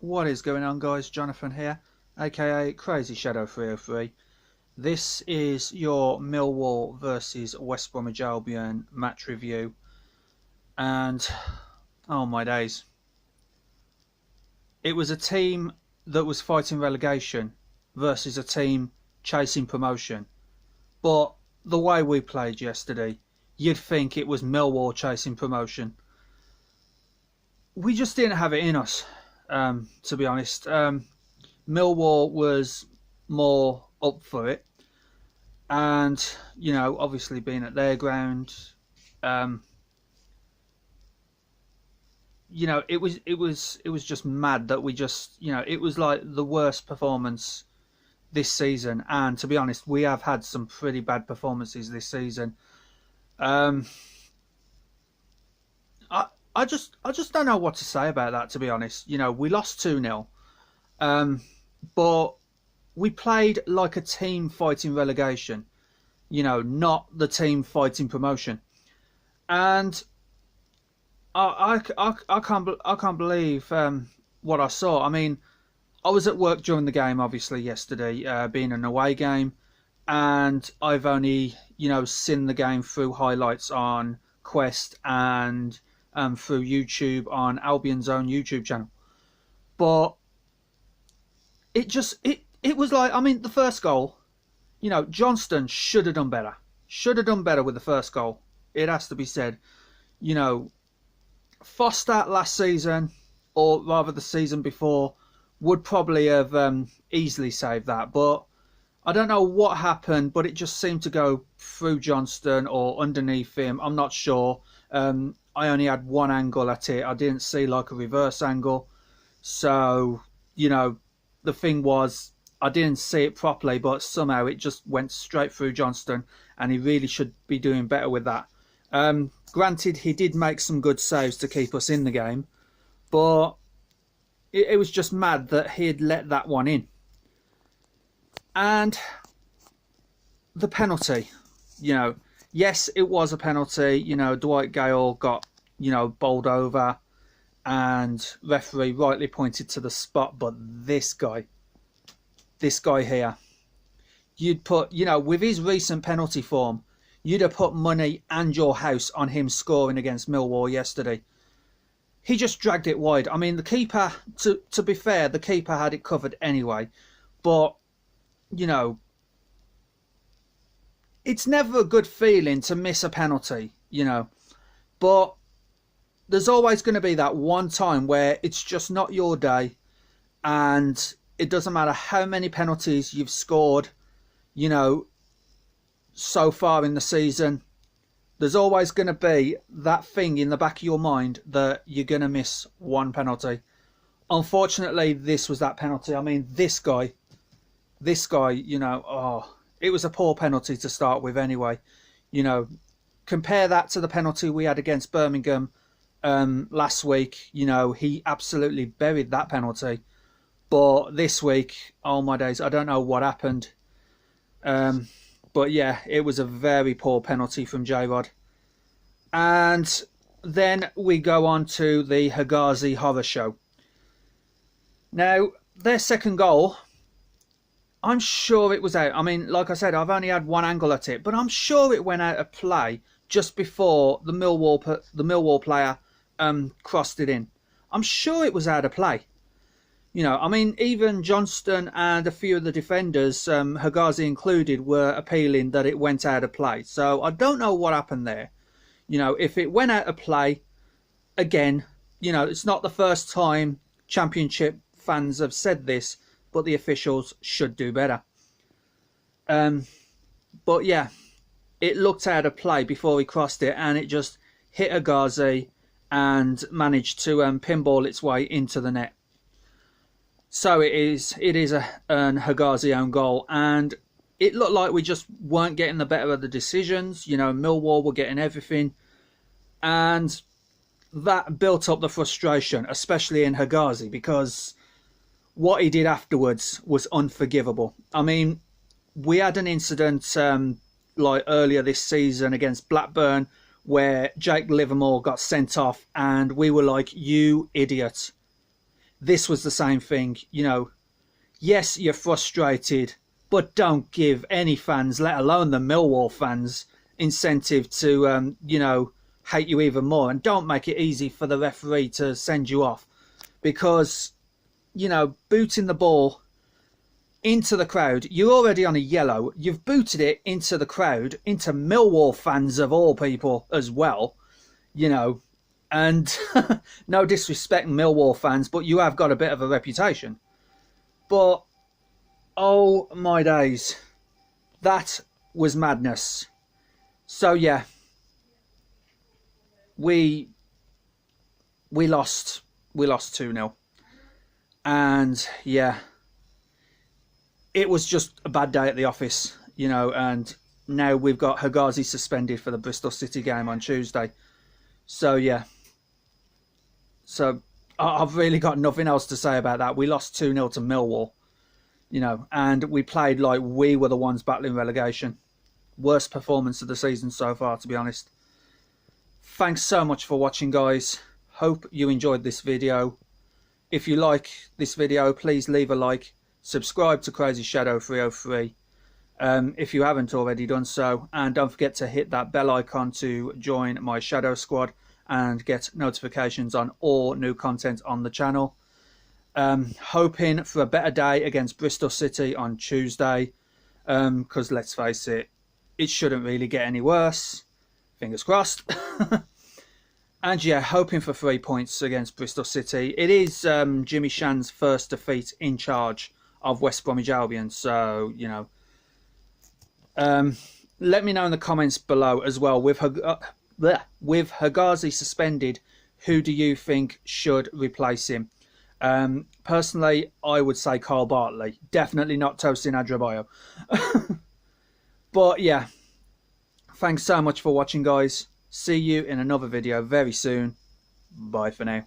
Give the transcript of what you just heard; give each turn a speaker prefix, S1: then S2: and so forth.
S1: What is going on, guys? Jonathan here, aka Crazy Shadow 303. This is your Millwall versus West Bromwich Albion match review, and oh my days, it was a team that was fighting relegation versus a team chasing promotion. But the way we played yesterday, you'd think it was Millwall chasing promotion. We just didn't have it in us, to be honest. Millwall was more up for it, and obviously being at their ground, um, it was just mad that we just it was like the worst performance this season. And to be honest, we have had some pretty bad performances this season. Um, I just don't know what to say about that, to be honest. We lost 2-0, but we played like a team fighting relegation, not the team fighting promotion. And I can't believe what I saw. I mean, I was at work during the game, obviously yesterday, being an away game, and I've only seen the game through highlights on Quest and through YouTube on Albion's own YouTube channel. But it was like, I mean, the first goal, Johnston should have done better. Should have done better with the first goal. It has to be said. You know, Foster last season, or rather the season before, would probably have easily saved that. But I don't know what happened, but it just seemed to go through Johnston or underneath him. I'm not sure. I only had one angle at it. I didn't see like a reverse angle. So, the thing was, I didn't see it properly, but somehow it just went straight through Johnston, and he really should be doing better with that. Granted, he did make some good saves to keep us in the game, but it was just mad that he had let that one in. And the penalty, yes, it was a penalty. Dwight Gale got, bowled over, and referee rightly pointed to the spot. But this guy here, you'd put, with his recent penalty form, you'd have put money and your house on him scoring against Millwall yesterday. He just dragged it wide. I mean, the keeper, to be fair, the keeper had it covered anyway. But, it's never a good feeling to miss a penalty, But there's always going to be that one time where it's just not your day, and it doesn't matter how many penalties you've scored, so far in the season. There's always going to be that thing in the back of your mind that you're going to miss one penalty. Unfortunately, this was that penalty. I mean, this guy, it was a poor penalty to start with anyway. Compare that to the penalty we had against Birmingham last week. He absolutely buried that penalty. But this week, oh my days, I don't know what happened. But yeah, it was a very poor penalty from J-Rod. And then we go on to the Hegazi horror show. Now, their second goal, I'm sure it was out. I mean, like I said, I've only had one angle at it, but I'm sure it went out of play just before the Millwall player crossed it in. I'm sure it was out of play. I mean, even Johnston and a few of the defenders, Hegazi included, were appealing that it went out of play. So I don't know what happened there. If it went out of play, again, it's not the first time Championship fans have said this, but the officials should do better. But yeah, it looked out of play before he crossed it, and it just hit Hegazi and managed to pinball its way into the net. So it is an Hegazi own goal, and it looked like we just weren't getting the better of the decisions. Millwall were getting everything, and that built up the frustration, especially in Hegazi, because what he did afterwards was unforgivable. I mean, we had an incident like earlier this season against Blackburn where Jake Livermore got sent off, and we were like, you idiot. this was the same thing. You know, yes, you're frustrated, but don't give any fans, let alone the Millwall fans, incentive to, you know, hate you even more. And don't make it easy for the referee to send you off, because, you know, booting the ball into the crowd, you're already on a yellow. You've booted it into the crowd, into Millwall fans of all people as well, you know. And no disrespect Millwall fans, but you have got a bit of a reputation. But, oh my days, that was madness. So yeah, we lost 2-0. And yeah, it was just a bad day at the office, you know, and now we've got Hegazi suspended for the Bristol City game on Tuesday. So yeah, so I've really got nothing else to say about that. We lost 2-0 to Millwall, you know, and we played like we were the ones battling relegation. Worst performance of the season so far, to be honest. Thanks so much for watching, guys. Hope you enjoyed this video. If you like this video, please leave a like. Subscribe to Crazy Shadow 303 if you haven't already done so. And don't forget to hit that bell icon to join my Shadow Squad and get notifications on all new content on the channel. Hoping for a better day against Bristol City on Tuesday, because let's face it, it shouldn't really get any worse. Fingers crossed. And yeah, hoping for 3 points against Bristol City. It is Jimmy Shan's first defeat in charge of West Bromwich Albion, so, you know. Let me know in the comments below as well, with Hegazi suspended, who do you think should replace him? Personally, I would say Carl Bartley. Definitely not Tosin Adrabayo. But yeah, thanks so much for watching, guys. See you in another video very soon. Bye for now.